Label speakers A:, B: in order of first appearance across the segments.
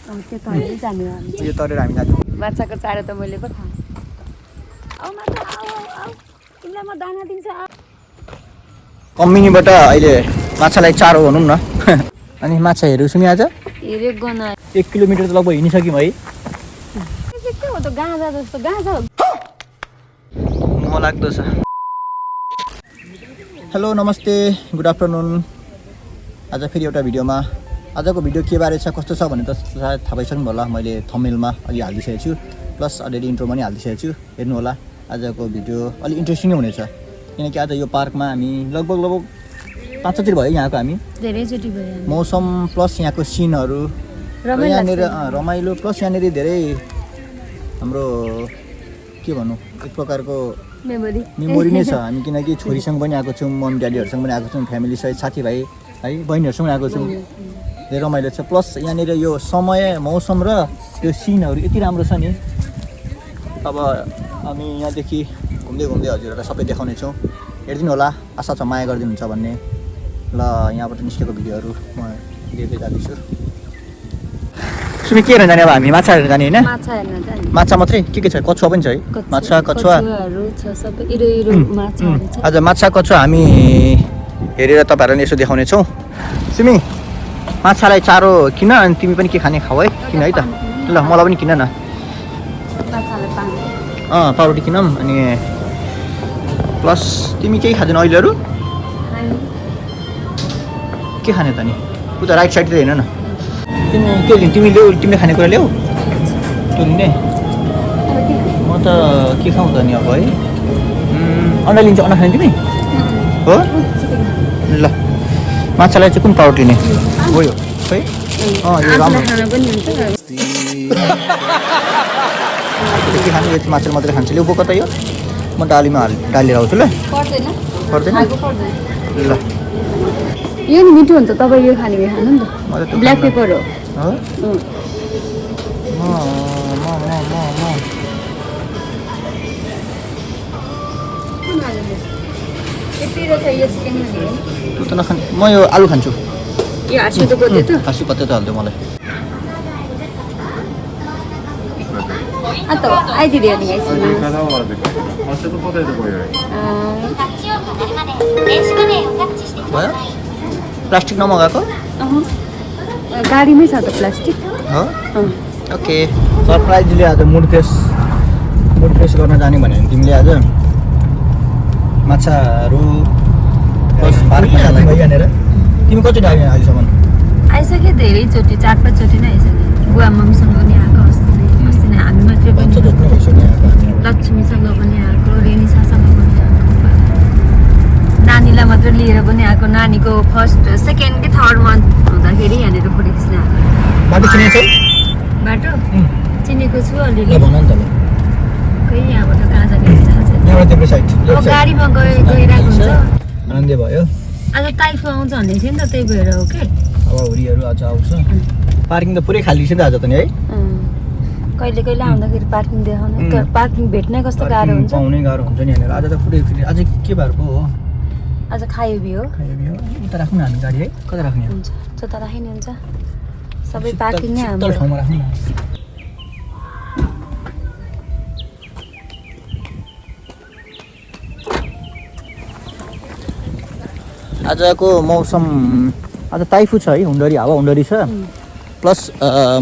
A: त्यो तरेर जाने हामी
B: यो तरेर हामी जान्छौँ
A: माछाको चारो त मैले पो खाएँ आऊ माछा आऊ आऊ तिमीलाई म दाना दिन्छु
B: कम्बिनीबाट अहिले माछालाई चारो भनौँ न अनि माछाहरू सुनि आज
A: हेरेको गना
B: 1 किलोमिटर त लगभग हिँडिसक्यौँ है
A: के हो त गाँजा जस्तो गाँजा
B: मोह लाग्दो छ हेलो नमस्ते गुड आफ्टरनुन आज फेरि एउटा भिडियोमा आजको भिडियो के बारे छ कस्तो छ भने त सायद थाहा भइसक्नु होला मैले थम्बनेलमा अलि हालिदिसकेको छु प्लस अलरेडी इन्ट्रोमा पनि हालिदिसकेको छु हेर्नु होला आजको भिडियो अलि इन्ट्रेस्टिङै हुनेछ किनकि आज यो पार्कमा हामी लगभग 5 भयो यहाँको हामी
A: धेरैचोटि भयो
B: मौसम प्लस यहाँको सिनहरू यहाँनिर रमाइलो प्लस यहाँनिर धेरै हाम्रो के भनौँ एक प्रकारको मेमोरी नै छ हामी किनकि छोरीसँग पनि आएको छौँ मम्मी ड्याडीहरूसँग पनि आएको छौँ फ्यामिली सहित साथीभाइ है बहिनीहरूसँग आएको छौँ धेरै रमाइलो छ प्लस यहाँनिर यो समय मौसम र त्यो सिनहरू यति राम्रो छ नि अब हामी यहाँदेखि घुम्दै हजुरहरूलाई सबै देखाउनेछौँ हेरिदिनु होला आशा छ माया गरिदिनुहुन्छ भन्ने ल यहाँबाट निस्केको भिडियोहरू म लिँदै जाँदैछु सुमी के हेर्न जाने अब हामी माछा हेर्न जाने होइन माछा मात्रै के छ कछुवा पनि छ है माछा कछुवा आज माछा कछुवा हामी हेरेर तपाईँहरूलाई यसो देखाउनेछौँ सुमी माछालाई चारो किन अनि तिमी पनि के खाने खाऊ है किन है त ल मलाई पनि किन न पाउरोटी किनौँ अनि प्लस तिमी केही खाँदैन अहिलेहरू के खाने त नि उता राइट साइड त हेर्न न तिमी के लिनु तिमी ल्याऊ तिमीले खानेकुरा ल्याऊ त्यो लिने म त के खाउँ त नि अब है अन्डा लिन्छ अन्डा खाने तिमी हो ल माछालाई चाहिँ कुन पाउरोटी लिने हो यो है यो राम्रो के खाने यो माछा मात्रै खान्छ ल्याउ बोक त यो म डालीमा डालेर आउँछु ल पर्दैन ल
A: यो नि मिठो हुन्छ तपाईँ यो खाने भए खानु नि त ब्ल्याक पेपर हो
B: त नखाने म यो आलु खान्छु
A: हाँसी
B: पत्ते त हाल्दियो मलाई
A: आइदियो नि
B: भयो प्लास्टिक नमगाएको
A: गाडीमै छ त प्लास्टिक
B: हो ओके सरप्राइजले आज मुड फ्रेस गर्न जाने भने तिमीले आज माछाहरू प्लस पार्कमा जाने भयो यहाँनिर तिमी कतिचोटि आयो अहिलेसम्म
A: आइसक्यो धेरैचोटि 4-5 चोटि नै आइसक्यो बुवा मम्मीसँग पनि आएको अस्ति नै हामी मात्रै पनि लक्ष्मीसँग पनि आएको रेनिसासँग पनि आएको नानीलाई मात्र लिएर पनि आएको नानीको फर्स्ट सेकेन्ड कि थर्ड मन्थ हुँदाखेरि यहाँनिर फोटो खिच्न आएको
B: बाटो चिनेको छौ
A: बाटो चिनेको छु अलिअलि
B: भन नि त
A: खै यहाँबाट कहाँ जाने थाहा छैन
B: यहाँबाट त्यो साइड
A: अब गाडीमा गइरहेको हुन्छ
B: आनन्दै भयो
A: आज टाइफो आउँछ भन्ने थियो नि त त्यही भएर हो कि
B: हावाहुरीहरू आज आउँछ पार्किङ त पुरै खाली छ नि त आज त नि है
A: कहिले कहिले आउँदाखेरि पार्किङ देखाउने पार्किङ भेट्नै कस्तो गाह्रो हुन्छ
B: पाउनै गाह्रो हुन्छ नि यहाँनिर आज त पुरै आज के भएको हो
A: आज खायो बियो
B: उता राख्नु न हामी गाडी है कता राख्ने
A: हुन्छ जता राखे नि हुन्छ सबै पार्किङ नै हाम्रो
B: ठाउँमा राख्नु न आजको मौसम आज टाइफु छ है हुन्डरी हावा हुन्डरी छ प्लस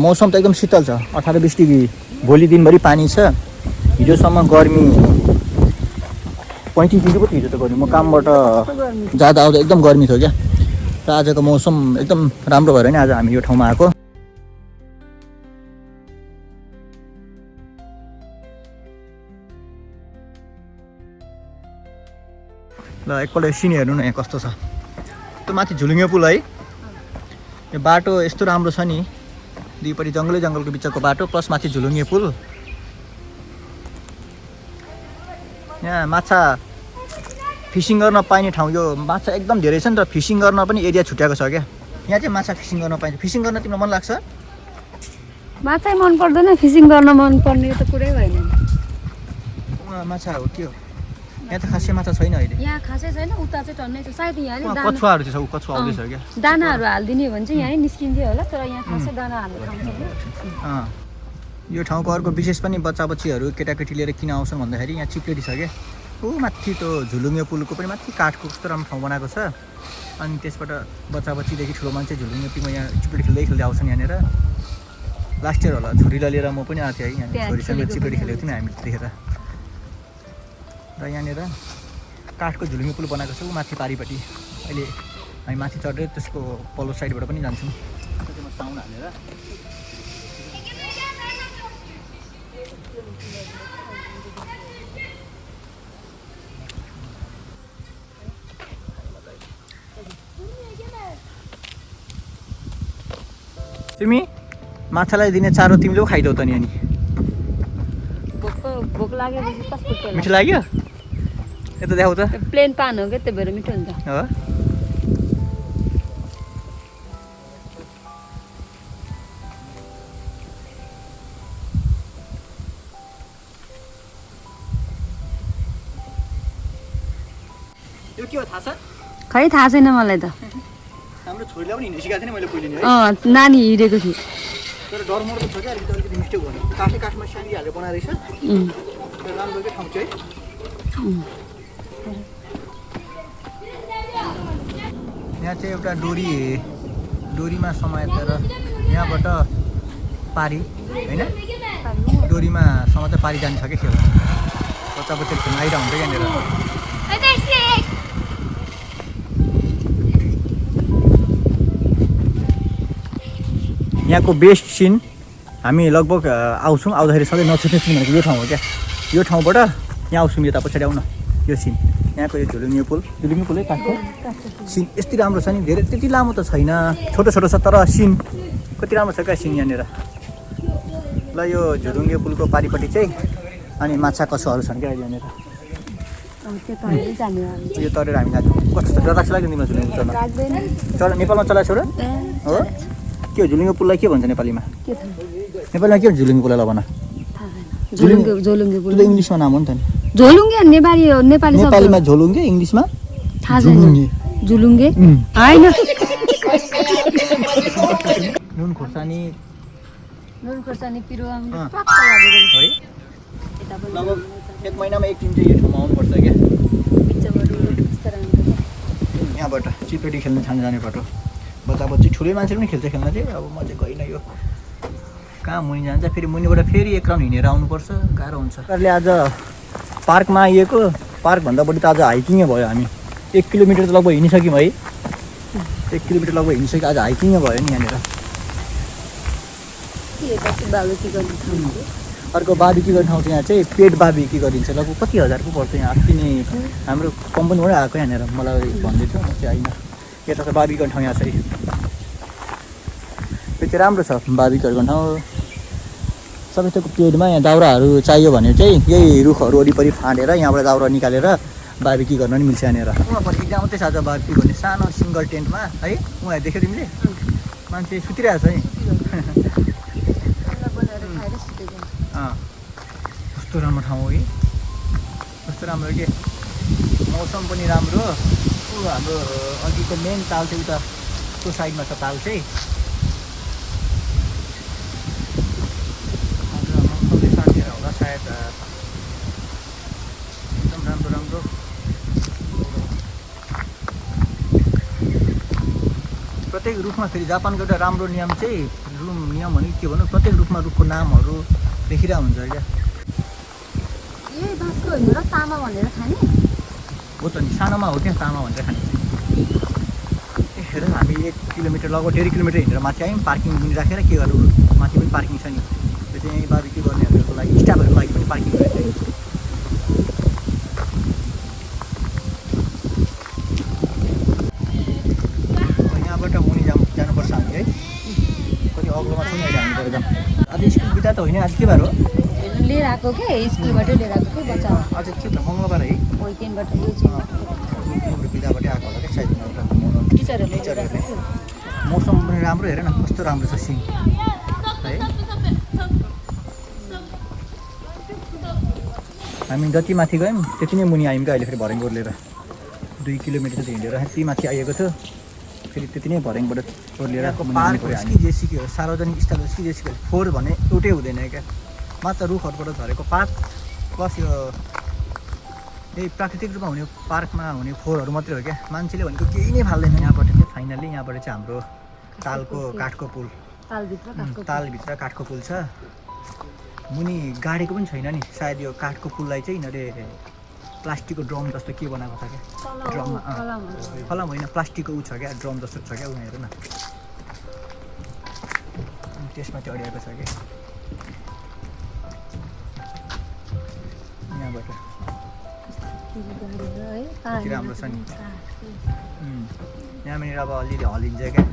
B: मौसम त एकदम शीतल छ 18-20 डिग्री भोलि दिनभरि पानी छ हिजोसम्म गर्मी 35 डिग्री पो हिजो त गर्मी म कामबाट जाँदा आउँदा एकदम गर्मी थियो क्या र आजको मौसम एकदम राम्रो भएर नि आज हामी यो ठाउँमा आएको ल एकपल्ट सिन हेर्नु न यहाँ कस्तो छ त्यो माथि झुलुङ्गे पुल है यो बाटो यस्तो राम्रो छ नि दुईपट्टि जङ्गलको बिचको बाटो प्लस माथि झुलुङ्गे पुल यहाँ माछा फिसिङ गर्न पाइने ठाउँ यो माछा एकदम धेरै छ नि त फिसिङ गर्न पनि एरिया छुट्याएको छ क्या यहाँ चाहिँ माछा फिसिङ गर्न पाइन्छ फिसिङ गर्न तिमीलाई मन लाग्छ
A: माछा मन पर्दैन फिसिङ गर्न मन पर्ने त कुरै भएन
B: माछा हो त्यो यहाँ त खासै माछा छैन अहिले
A: यहाँ खासै छैन उता चाहिँ टन्नै छ सायद यहाँले दाना
B: कछुवाहरू चाहिँ छ कछुवा आउँदैछ क्या
A: दानाहरू हालिदिने भने चाहिँ यहीँ निस्किन्थ्यो होला तर यहाँ खासै दाना हाल्ने ठाउँ छैन
B: यो ठाउँको अर्को विशेष पनि बच्चा बच्चीहरू केटाकेटी लिएर किन आउँछन् भन्दाखेरि यहाँ चिप्लेटी छ क्या ऊ माथि त्यो झुलुङ्गे पुलको पनि माथि काठको कस्तो राम्रो ठाउँ बनाएको छ अनि त्यसबाट बच्चा बच्चीदेखि ठुलो मान्छे झुलुङ्गे पिङमा यहाँ चिप्लेटी खेल्दै आउँछन् यहाँनिर लास्ट इयर होला छोरीलाई लिएर म पनि आएको थिएँ है यहाँ छोरीसँग चिप्लेटी खेलेको थियौँ हामीले देखेर र यहाँनिर काठको झुलुङ्गे पुल बनाएको छ ऊ माथि पारिपट्टि अहिले हामी माथि चढेर त्यसको पल्लो साइडबाट पनि जान्छौँ साउन्ड हालेर तिमी माछालाई दिने चारो तिमीले पो खाइदेऊ त नि अनि
A: भोक लागेपछि कस्तो
B: मिठो लाग्यो यता देखाउ त
A: प्लेन पान हो क्या त्यही भएर मिठो हुन्छ
B: हो यो के हो थाहा छ
A: खै थाहा छैन मलाई त
B: हाम्रो छोरीलाई पनि हिँड्नु सिकाएको थिएँ नि मैले पहिले नि है
A: नानी हिँडेको थियो
B: तर डर मर्दो छ क्या अलिकति मिस्टेक भयो काठै काठमा सानी हालेर बनाएर राम्रो के ठाउँ चाहिँ यहाँ चाहिँ एउटा डोरीमा समातेर यहाँबाट पारी होइन डोरीमा समातेर पारी जान्छ क्या खेल बच्चा बच्चाले खेल्न आइरह हुन्छ यहाँनिर यहाँको बेस्ट सिन हामी लगभग आउँछौँ आउँदाखेरि सधैँ नछुट्ने सिन भनेको यो ठाउँ हो क्या यो ठाउँबाट यहाँ आउँछौँ यता पछाडि आउन यो सिन यहाँको यो झुलुङ्गे पुल है काठको सिन यति राम्रो छ नि धेरै त्यति लामो त छैन छोटो छोटो छ तर सिन कति राम्रो छ क्या सिन यहाँनिर ल यो झुलुङ्गे पुलको पारिपट्टि चाहिँ अनि माछा कछुवाहरू छन् क्या यहाँनिर यो तरेर हामी जान्छौँ कस्तो डर लाग्छ लाग्यो तिमीलाई झुलुङ्गे चढ्न चढ नेपालमा चलाएको छ हो के हो झुलुङ्गे पुललाई के भन्छ नेपालीमा नेपालीमा के हो झुलुङ्गे पुललाई भन
A: झोलुङ्गे पुल
B: इङ्ग्लिसमा नाम हो नि त नि
A: झोलुङ्गे नेपाली
B: नेपालीमा झोलुङ्गे इङ्ग्लिसमा
A: थाहा छैन झुलुङ्गे होइन
B: नुन खोर्सानी
A: पिरो
B: है लगभग 1 महिनामा एक दिन चाहिँ यो ठाउँमा आउनुपर्छ क्या यहाँबाट चिपेटी खेल्न जाने बाटो बच्चा बच्ची ठुलै मान्छे पनि खेल्छ खेल्न चाहिँ अब म चाहिँ गइनँ यो कहाँ मुनि जान्छ फेरि मुनिबाट फेरि एक राउन्ड हिँडेर आउनुपर्छ गाह्रो हुन्छ सरले आज पार्कमा आइएको पार्कभन्दा बढी त आज हाइकिङै भयो हामी 1 किलोमिटर त लगभग हिँडिसक्यौँ है 1 किलोमिटर लगभग हिँडिसक्यो आज हाइकिङै भयो नि यहाँनिर अर्को बार्बिक्यू गर्ने ठाउँ चाहिँ यहाँ चाहिँ पेट बार्बिक्यू गरिन्छ लगभग कति हजारको पर्छ यहाँ अस्ति नै हाम्रो कम्पनीबाट आएको यहाँनिर मलाई भन्दै थियो म चाहिँ आइनँ यता त बार्बिक्यू गर्ने ठाउँ यहाँ छ यो चाहिँ राम्रो छ बार्बिक्यू गर्ने ठाउँ सबै थोकको पेडमा यहाँ दाउराहरू चाहियो भने चाहिँ यही रुखहरू वरिपरि फाँडेर यहाँबाट दाउरा निकालेर बार्बिक्यू गर्न नि मिल्छ यहाँनिर उहाँपछि एकजना मात्रै छ आज बार्बिक्यू भन्ने सानो सिङ्गल टेन्टमा है उहाँ देख्यो तिमीले मान्छे सुतिरहेको छ है कस्तो राम्रो ठाउँ हो कि कस्तो राम्रो के मौसम पनि राम्रो हाम्रो अघिको मेन ताल चाहिँ उता त्यो साइडमा छ ताल चाहिँ होला सायद एकदम राम्रो राम्रो प्रत्येक रुखमा फेरि जापानको एउटा राम्रो नियम चाहिँ नियम भने के भनौँ प्रत्येक रुखमा रुखको नामहरू लेखिरहेको हुन्छ क्या
A: तामा भनेर खाने
B: हो त नि सानोमा हो क्या तामा भनेर खाने हेर हामी 1 किलोमिटर लगभग 1.5 किलोमिटर हिँडेर माथि आयौँ पार्किङ पनि राखेर के गर्नु माथि पनि पार्किङ छ नि त्यो चाहिँ यहीँ बार्बिक्यू गर्नेहरूको लागि स्टाफहरूको लागि पनि पार्किङ रहेछ यहाँबाट मुनि जानुपर्छ हामी है कति अग्लोमा छ नि अहिले हामी गएर जाउँ आज स्कुल बिदा त होइन आज के बार हो
A: लिएर आएको के स्कुलबाटै लिएर आएको के बच्चा
B: आज के त मङ्गलबार है
A: विकेन्डबाट
B: बिदाबाटै आएको होला क्या सायद टिचरहरूले मौसम पनि राम्रो हेर न कस्तो राम्रो छ सिन है हामी जति माथि गयौँ त्यति नै मुनि आयौँ क्या अहिले फेरि भर्याङ ओर्लेर 2 किलोमिटर जति हिँडेर यति माथि आइएको थियो फेरि त्यति नै भर्याङबाट ओर्लेर हामी जे सिक्यो सार्वजनिक स्थल हो जे सिक्यो फोहोर भने एउटै हुँदैन क्या मात्र रुखहरूबाट झरेको पात प्लस यो यही प्राकृतिक रूपमा हुने पार्कमा हुने फोहोरहरू मात्रै हो क्या मान्छेले भनेको केही नै फाल्दैन यहाँबाट चाहिँ फाइनल्ली यहाँबाट चाहिँ हाम्रो तालको काठको पुल तालभित्र काठको पुल छ मुनि गाडेको पनि छैन नि सायद यो काठको पुललाई चाहिँ यिनीहरूले प्लास्टिकको ड्रम जस्तो के बनाएको छ क्या ड्रममा फलाम होइन प्लास्टिकको ऊ छ क्या ड्रम जस्तो छ क्या उनीहरू न त्यसमा चाहिँ अडिएको छ क्या यहाँबाट राम्रो छ नि यहाँनिर अब अलिअलि हलिन्छ क्या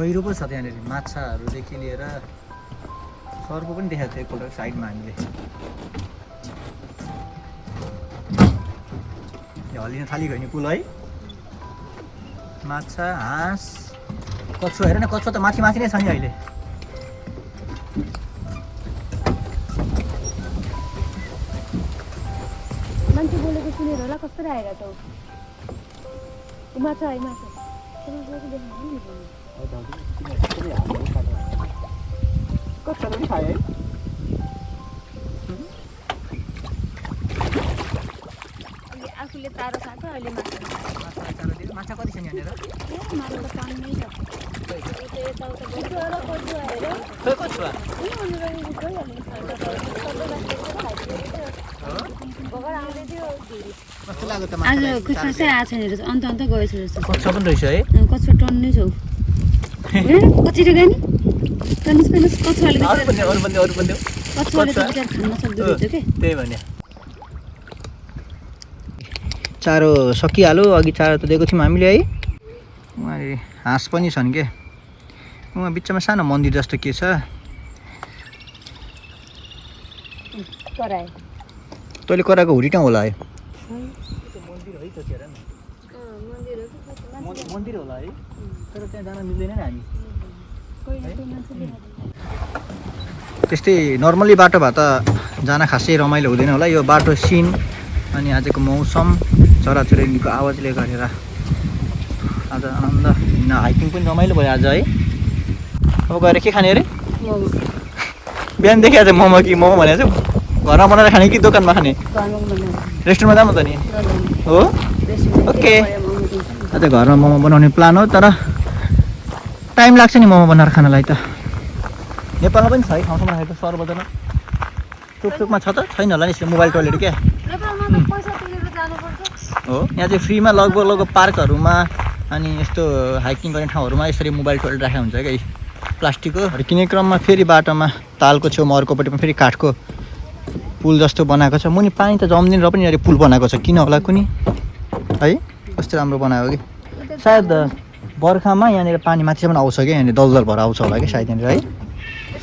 B: गहिरो पो छ त्यहाँनिर माछाहरूदेखि लिएर सर्को पनि देखाएको थियो एकपल्ट साइडमा हामीले हल्लिन थालिगयो नि पुल है माछा हाँस कछुवा हेर न कछुवा त माथि माथि नै छ नि अहिले
A: मान्छे बोलेको सुनेर होला कस्तो आएर त माछा है माछा
B: कछुवा पनि खायो है
A: आफूले तारो खान्छ अहिले
B: माछा कति छ नि यहाँनिर
A: आज खासै आएको छैन रहेछ अन्त अन्त गएछ रहेछ
B: कछुवा पनि रहेछ है
A: कछुवा टन्नै छौ कति गयो नि कछुवाले खान सक्दो रहेछ के
B: त्यही भने चारो सकिहाल्यो अघि चारो त दिएको थियौँ हामीले है उहाँ हाँस पनि छन् के उहाँ बिचमा सानो मन्दिर जस्तो के छ तैँले कराएको हुरिटाउँ होला है मन्दिर होला है तर त्यहाँ जान मिल्दैन नि हामी त्यस्तै नर्मली बाटो भए त जान खासै रमाइलो हुँदैन होला यो बाटो सिन अनि आजको मौसम चराचुरुङ्गीको आवाजले गरेर आज आनन्द हिँड्न हाइकिङ पनि रमाइलो भयो आज है अब गएर के खाने अरे बिहानदेखि आज मोमो कि मोमो भनेको छु घरमा बनाएर खाने कि दोकानमा खाने रेस्टुरेन्टमा जाऊँ त नि हो ओके आज घरमा मोमो बनाउने प्लान हो तर टाइम लाग्छ नि मोमो बनाएर खानलाई त नेपालमा पनि छ है ठाउँ ठाउँमा राखेको सर्वजना चोकमा छ त छैन होला नि यसले मोबाइल टोइलेट क्या हो यहाँ चाहिँ फ्रीमा लगभग पार्कहरूमा अनि यस्तो हाइकिङ गर्ने ठाउँहरूमा यसरी मोबाइल टोइलेट राखेको हुन्छ क्या प्लास्टिकको किने क्रममा फेरि बाटोमा तालको छेउमा अर्कोपट्टिमा फेरि काठको पुल जस्तो बनाएको छ मुनि पानी त जम्दिन र पनि यहाँ पुल बनाएको छ किन होला कुनै है कस्तो राम्रो बनायो कि सायद बर्खामा यहाँनिर पानी माथिसम्म आउँछ क्या यहाँनिर दलदल भएर आउँछ होला कि सायद यहाँनिर है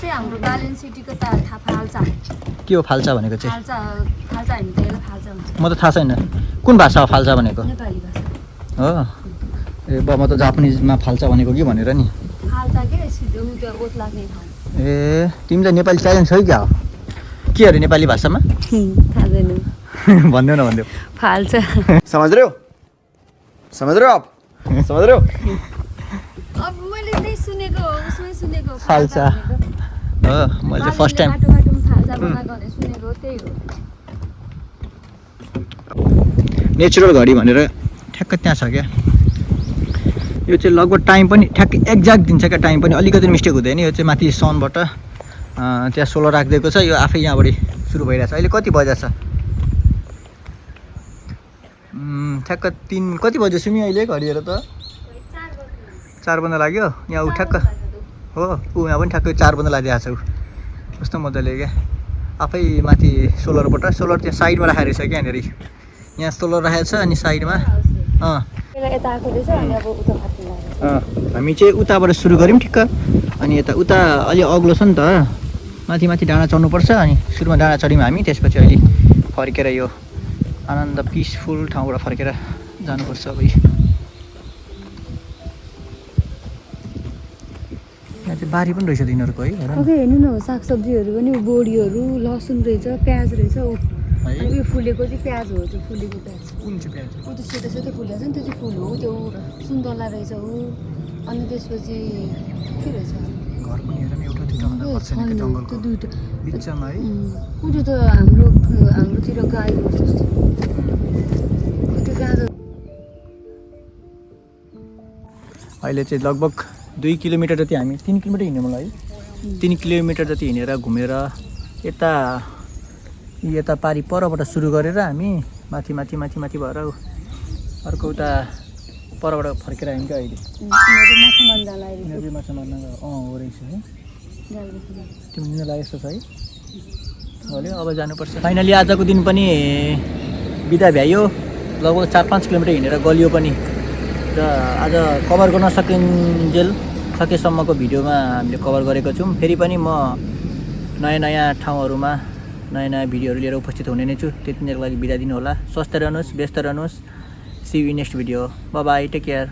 A: हाम्रो गालेन सिटीको त फाल्चा
B: के हो फाल्चा भनेको चाहिँ
A: फाल्चा हैन त फाल्चा हुन्छ
B: म त थाहा छैन कुन भाषा हो फाल्चा भनेको
A: नेपाली भाषा
B: हो ए म त जापानिजमा फाल्चा भनेको कि भनेर नि
A: फाल्चा के सिधो त्यो ओत लाग्ने ठाउँ
B: ए तिमी त नेपाली ट्यालेन्ट छौ क्या हो के अरे नेपाली भाषामा
A: थाहा छैन
B: भन्देऊ न भन्देऊ
A: फाल्चा
B: समझ रहे हो आप समझ रहे हो
A: अब मैले त्यही सुनेको उसमै सुनेको
B: फाल्चा हो मैले फर्स्ट टाइम
A: बाटोमा फाल्चा बनाएको भने सुनेको त्यही हो
B: नेचुरल घडी भनेर ठ्याक्क त्यहाँ छ क्या यो चाहिँ लगभग टाइम पनि ठ्याक्क एक्ज्याक्ट दिन्छ क्या टाइम पनि अलिकति मिस्टेक हुँदैन यो चाहिँ माथि सनबाट त्यहाँ सोलर राखिदिएको छ यो आफै यहाँबाट सुरु भइरहेछ अहिले कति बजेछ ठ्याक्क 3 कति बज्यो सुनि अहिले घडी हेर त 4 बज्न लाग्यो यहाँ ऊ ठ्याक्क हो ऊ यहाँ पनि ठ्याक्कै 4 बज्न लागिरहेको छ ऊ कस्तो मजाले क्या आफै माथि सोलर त्यहाँ साइडमा राखेको रहेछ क्या यहाँनिर यहाँ सोलर राखेको छ अनि साइडमा हामी चाहिँ उताबाट सुरु गऱ्यौँ ठिक्क अनि उता अलि अग्लो छ नि त माथि माथि डाँडा चढ्नुपर्छ अनि सुरुमा डाँडा चढ्यौँ हामी त्यसपछि अहिले फर्केर यो आनन्द पिसफुल ठाउँबाट फर्केर जानुपर्छ अब यहाँ चाहिँ बारी पनि रहेछ तिनीहरूको है हेर न।
A: ओके हेर्नु न सागसब्जीहरू पनि बोडीहरू लसुन रहेछ प्याज रहेछ ऊ
B: है
A: अनि यो फुलेको चाहिँ प्याज हो त्यो फुलेको प्याज
B: कुन चाहिँ प्याज
A: ऊ त्यो सेतो सेतो फुलेको छ नि त्यो चाहिँ फुल हो त्यो सुन्तला रहेछ ऊ अनि त्यसपछि के रहेछ
B: घर पनि हेर न एउटा दुईवटा भन्दा पर्छ नि
A: छैन,
B: जङ्गलको
A: त्यो दुईवटा
B: बिचमा है
A: ऊ त्यो त हाम्रोतिर गाई हो जस्तो ऊ त्यो गाजर
B: अहिले चाहिँ लगभग 2 किलोमिटर जति हामी 3 किलोमिटर हिँड्यौँ होला है 3 किलोमिटर जति हिँडेर घुमेर यता पारि परबाट सुरु गरेर हामी माथि माथि माथि माथि भएर अर्को उता परबाट फर्केर आयौँ क्या अहिले
A: यिनीहरू माछा मार्न जाला अहिले
B: यिनीहरू माछा मार्न हो रहेछ है
A: जालदेखि।
B: तिम्रो लिन लागेको जस्तो छ है भोलि अब जानुपर्छ फाइनली आजको दिन पनि बिदा भ्यायो लगभग 4-5 किलोमिटर हिँडेर गलियो पनि र आज कभर गर्न सकेसम्मको भिडियोमा हामीले कभर गरेको छौँ फेरि पनि म नयाँ नयाँ ठाउँहरूमा नयाँ नयाँ भिडियोहरू लिएर उपस्थित हुने नै छु त्यतिन्जेलको लागि बिदा दिनु होला स्वस्थ रहनुहोस् व्यस्त रहनुहोस् see you next video bye bye take care